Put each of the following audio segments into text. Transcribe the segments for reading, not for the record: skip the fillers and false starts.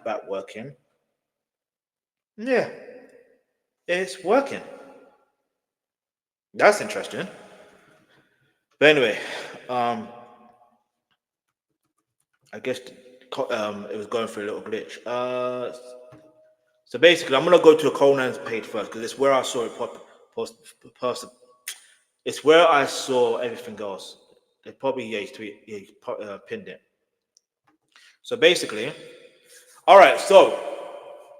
back working. Yeah, it's working. That's interesting. But anyway, um, I guess it was going through a little glitch. So basically, I'm gonna go to Conan's page first because it's where I saw it post. It's where I saw everything else. They probably pinned it. So basically, all right. So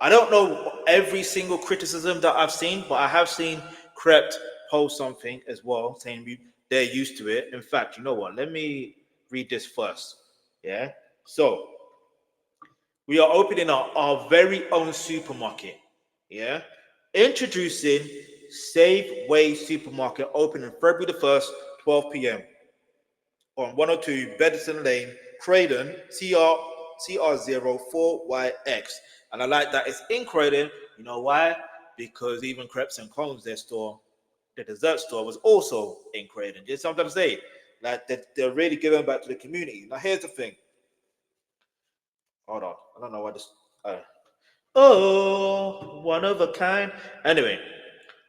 I don't know every single criticism that I've seen, but I have seen Krept post something as well, saying they're used to it. In fact, you know what? Let me read this first. Yeah. So we are opening our very own supermarket. Yeah. Introducing Saveways supermarket opening February the 1st, 12 p.m. on 102 Bedison Lane, Croydon, CR04YX. And I like that it's in Croydon. You know why? Because even Krept and Konan, their store, the dessert store, was also in Croydon. Just something to say. Like they're really giving back to the community. Now here's the thing. Hold on. I don't know why this. Oh, one of a kind. Anyway,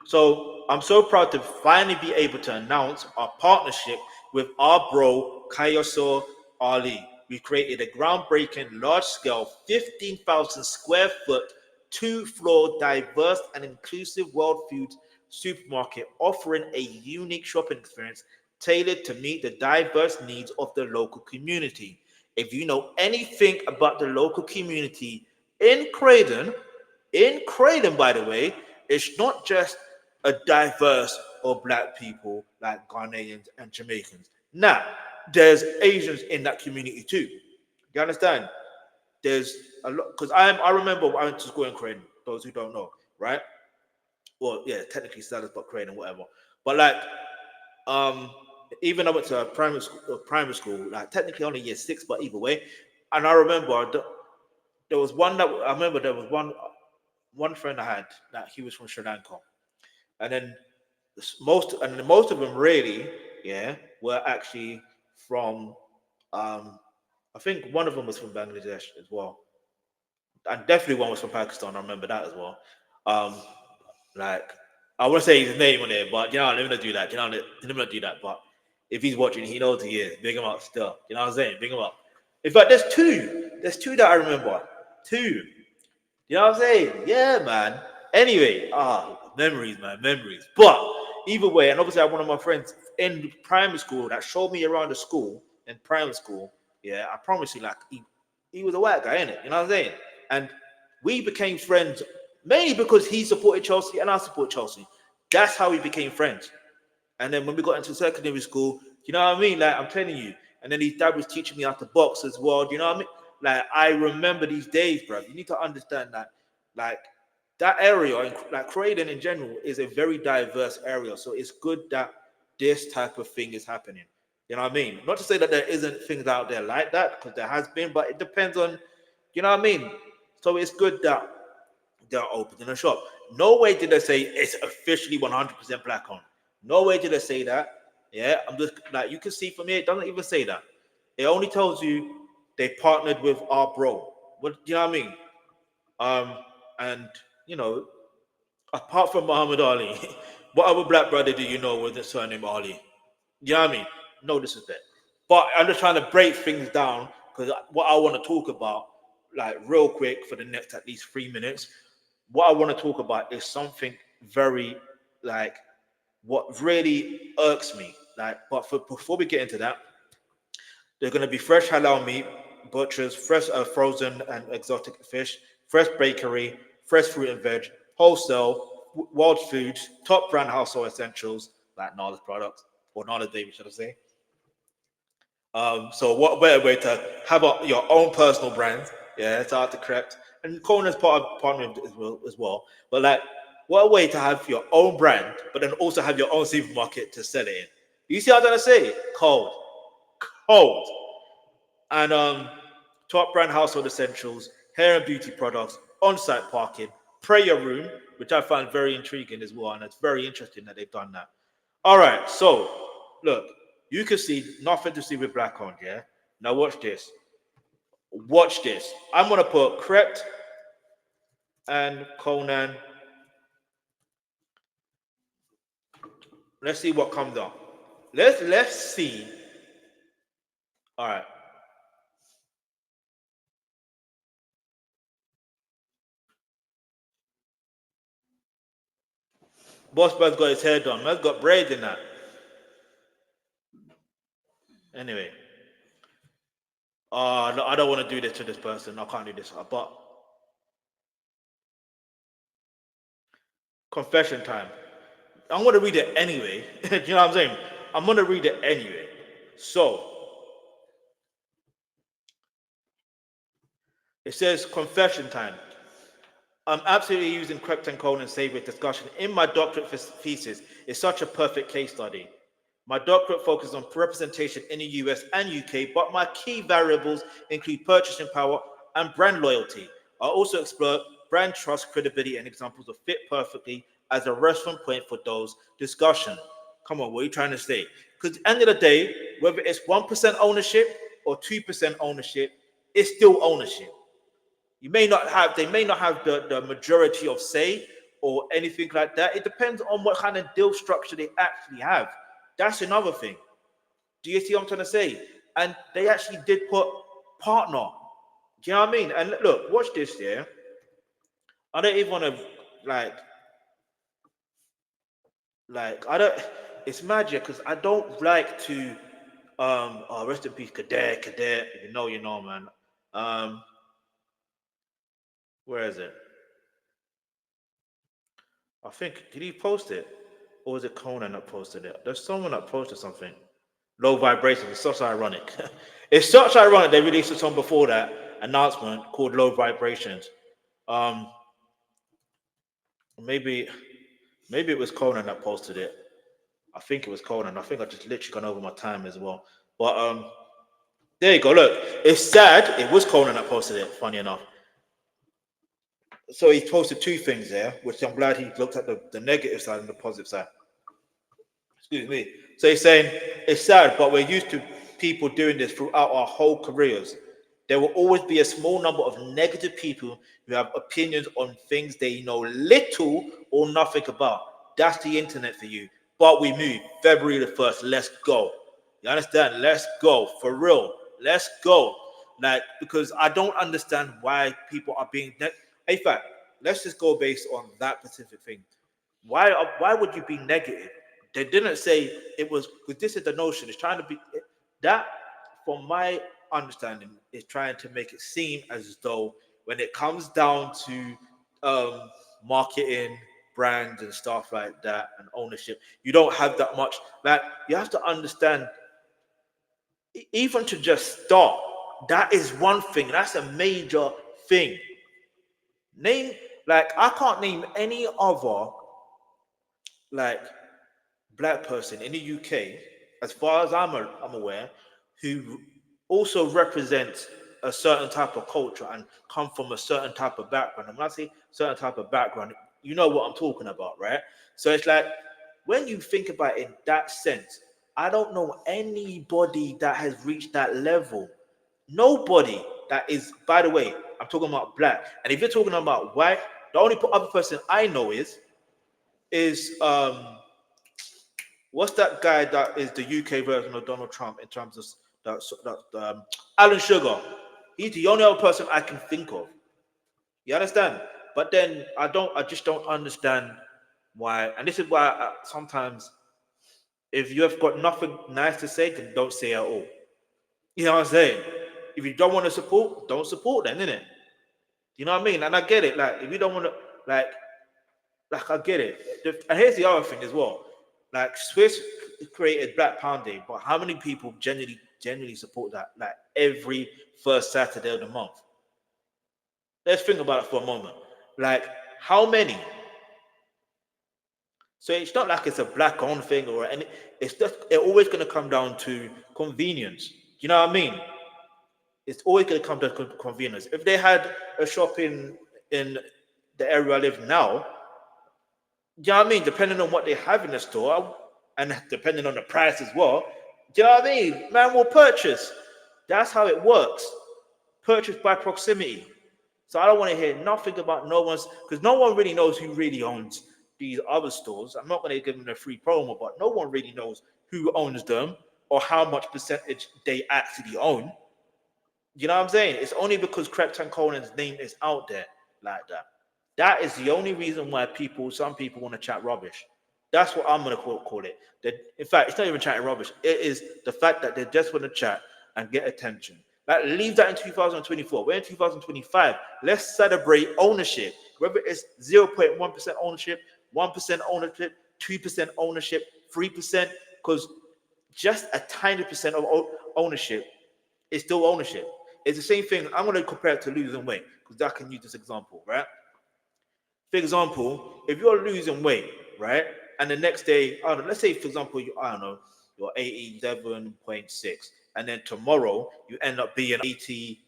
so I'm so proud to finally be able to announce our partnership with our bro Kaysor Ali. We created a groundbreaking, large-scale, 15,000 square foot, two-floor, diverse and inclusive world foods supermarket, offering a unique shopping experience tailored to meet the diverse needs of the local community. If you know anything about the local community in Croydon, by the way, it's not just a diverse of black people like Ghanaians and Jamaicans. Now, there's Asians in that community too. You understand? There's a lot because I remember I went to school in Croydon. Those who don't know, right? Well, yeah, technically status, but Croydon, whatever. But like, um, even I went to a primary school, like technically only year six, but either way. And I remember there was one that I remember there was one friend I had that he was from Sri Lanka, and then most of them really, yeah, were actually from. Um, I think one of them was from Bangladesh as well, and definitely one was from Pakistan. I remember that as well. Um, like I want to say his name on there, but you know, let me not do that. You know, let me not do that. But if he's watching, he knows he is. Big him up still. You know what I'm saying? Big him up. In fact, there's two. There's two that I remember. Two. You know what I'm saying? Yeah, man. Anyway, memories, man, memories. But either way, and obviously I have one of my friends in primary school that showed me around the school in primary school. Yeah, I promise you, like he was a white guy, innit? You know what I'm saying? And we became friends mainly because he supported Chelsea and I support Chelsea. That's how we became friends. And then when we got into secondary school, you know what I mean? Like I'm telling you. And then his dad was teaching me how to box as well. Do you know what I mean? Like I remember these days, bro. You need to understand that, like that area, like Croydon in general, is a very diverse area. So it's good that this type of thing is happening. You know what I mean? Not to say that there isn't things out there like that, because there has been, but it depends on, you know what I mean? So it's good that they're opening a shop. No way did they say it's officially 100% black owned. No way did they say that. Yeah, I'm just like you can see from here, it doesn't even say that. It only tells you they partnered with our bro. What you know what I mean? Um, and you know, apart from Muhammad Ali, what other black brother do you know with the surname Ali? You know what I mean? No disrespect. But I'm just trying to break things down because what I want to talk about, like real quick for the next at least 3 minutes, what I want to talk about is something very like what really irks me. Like, but before we get into that, there's going to be fresh halal meat, butchers, fresh frozen and exotic fish, fresh bakery, fresh fruit and veg, wholesale, wild foods, top brand household essentials like Nala's products or Nala's David, should I say? So what better way to have your own personal brand? Yeah, it's hard to Krept. And Konan's part of partnering as well. But like, what a way to have your own brand, but then also have your own supermarket to sell it in. You see what I'm trying to say? Cold, cold. And top brand household essentials, hair and beauty products, on-site parking, prayer room, which I find very intriguing as well, and it's very interesting that they've done that. All right, so look, you can see nothing to see with black on, yeah. Now watch this. Watch this. I'm gonna put Krept and Konan. Let's see what comes up. Let's see. All right. Boss man's got his hair done. Man's got braids in that. Anyway. No, I don't want to do this to this person. I can't do this. But confession time. I'm gonna read it anyway. You know what I'm saying? I'm gonna read it anyway. So it says confession time. I'm absolutely using Krept and Konan Saveways discussion in my doctorate thesis. It's such a perfect case study. My doctorate focuses on representation in the US and UK, but my key variables include purchasing power and brand loyalty. I also explore brand trust, credibility, and examples of fit perfectly as a reference point for those discussion. Come on, what are you trying to say? Because at the end of the day, whether it's 1% ownership or 2% ownership, it's still ownership. They may not have the majority of say or anything like that. It depends on what kind of deal structure they actually have. That's another thing. Do you see what I'm trying to say? And they actually did put partner. Do you know what I mean? And look, watch this here. I don't even want to like I don't. It's magic because I don't like to rest in peace, cadet. If you know, man. Um, where is it? I think did he post it? Or was it Conan that posted it? There's someone that posted something. Low vibration. It's such ironic. It's such ironic they released a song before that announcement called Low Vibrations. Um, maybe maybe it was Conan that posted it. I think it was Conan. I think I just literally gone over my time as well. But there you go. Look, it's sad. It was Conan that posted it. Funny enough. So he posted two things there, which I'm glad he looked at the negative side and the positive side. Excuse me. So he's saying it's sad, but we're used to people doing this throughout our whole careers. There will always be a small number of negative people who have opinions on things they know little or nothing about. That's the internet for you. But we move. February the 1st. Let's go. You understand? Let's go. For real. Let's go. Like, because I don't understand why people are being. In fact, let's just go based on that specific thing. Why would you be negative? They didn't say it was because this is the notion. It's trying to be that, from my understanding, is trying to make it seem as though when it comes down to marketing, brands, and stuff like that, and ownership, you don't have that much. Like you have to understand, even to just start, that is one thing. That's a major thing. Name like I can't name any other like black person in the UK, as far as I'm aware, who also represents a certain type of culture and come from a certain type of background. And when I say certain type of background, you know what I'm talking about, right? So it's like when you think about it in that sense, I don't know anybody that has reached that level. Nobody that is, by the way, I'm talking about black. And if you're talking about white, the only other person I know is what's that guy that is the UK version of Donald Trump in terms of that Alan Sugar. He's the only other person I can think of. You understand? But then I just don't understand why. And this is why sometimes if you have got nothing nice to say, then don't say at all. You know what I'm saying? If you don't want to support, don't support then, innit? You know what I mean? And I get it. Like, if you don't want to, like I get it. And here's the other thing as well. Like Swiss created Black Pound Day, but how many people genuinely support that? Like every first Saturday of the month. Let's think about it for a moment. Like how many? So it's not like it's a black owned thing or any. It's just it's always going to come down to convenience. You know what I mean? It's always going to come to convenience. If they had a shop in the area I live now, do you know what I mean? Depending on what they have in the store and depending on the price as well, do you know what I mean? Man will purchase. That's how it works. purchased by proximity. So I don't want to hear nothing about no one's, because no one really knows who really owns these other stores. I'm not going to give them a free promo, but no one really knows who owns them or how much percentage they actually own. You know what I'm saying? It's only because Krept Konan's name is out there like that. That is the only reason why some people want to chat rubbish. That's what I'm gonna call it. That, in fact, it's not even chatting rubbish. It is the fact that they just want to chat and get attention. Like, leave that in 2024. We're in 2025. Let's celebrate ownership. Whether it's 0.1% ownership, 1% ownership, 2% ownership, 3%, because just a tiny percent of ownership is still ownership. It's the same thing. I'm going to compare it to losing weight because I can use this example, right? For example, if you're losing weight, right, and the next day, I don't know, let's say, for example, I don't know, you're 87.6, and then tomorrow you end up being 80,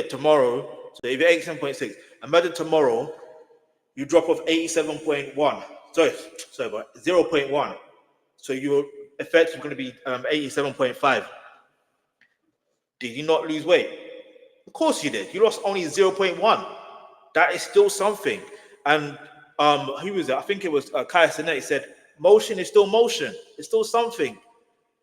tomorrow. So if you're 87.6, imagine tomorrow you drop off 87.1. Sorry, but 0.1. So you're effectively going to be 87.5. Did you not lose weight? Of course you did. You lost only 0.1. That is still something. And who was it? I think it was Kaysor Ali said, motion is still motion. It's still something.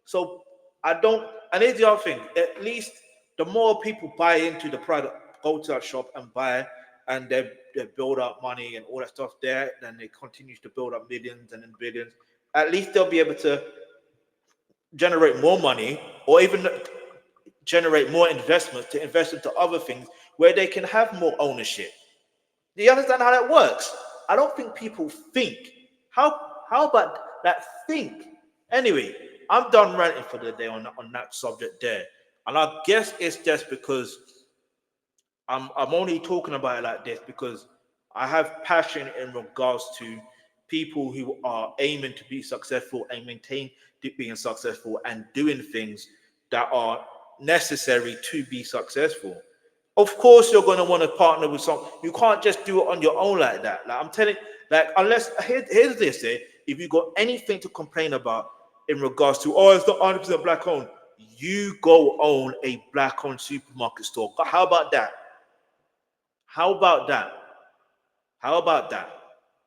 So I don't, and here's the other thing, at least the more people buy into the product, go to that shop and buy, and they build up money and all that stuff there, then it continues to build up millions and then billions. At least they'll be able to generate more money or even generate more investments to invest into other things where they can have more ownership. Do you understand how that works? I don't think people think. How about that think? Anyway, I'm done ranting for the day on that subject there. And I guess it's just because I'm only talking about it like this because I have passion in regards to people who are aiming to be successful and maintain being successful and doing things that are necessary to be successful. Of course, you're going to want to partner with some. You can't just do it on your own like that. Like, I'm telling, like, unless here's this. If you got anything to complain about in regards to, oh, it's not 100% black owned, you go own a black owned supermarket store. How about that? How about that? How about that?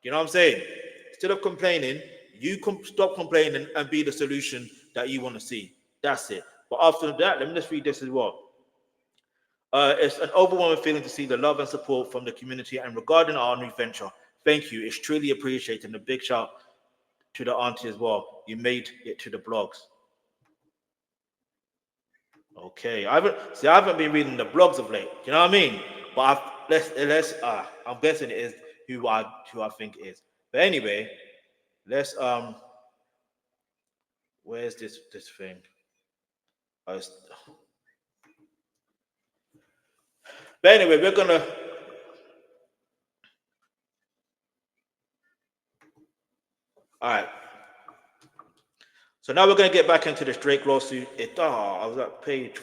You know what I'm saying? Instead of complaining, you stop complaining and be the solution that you want to see. That's it. But after that, let me just read this as well. It's an overwhelming feeling to see the love and support from the community. And regarding our new venture, thank you. It's truly appreciated. And a big shout to the auntie as well. You made it to the blogs. Okay, I haven't been reading the blogs of late. You know what I mean? But I'm guessing it is who I think it is. But anyway, let's where's this thing? But anyway, we're gonna. All right. So now we're gonna get back into this Drake lawsuit. I was at page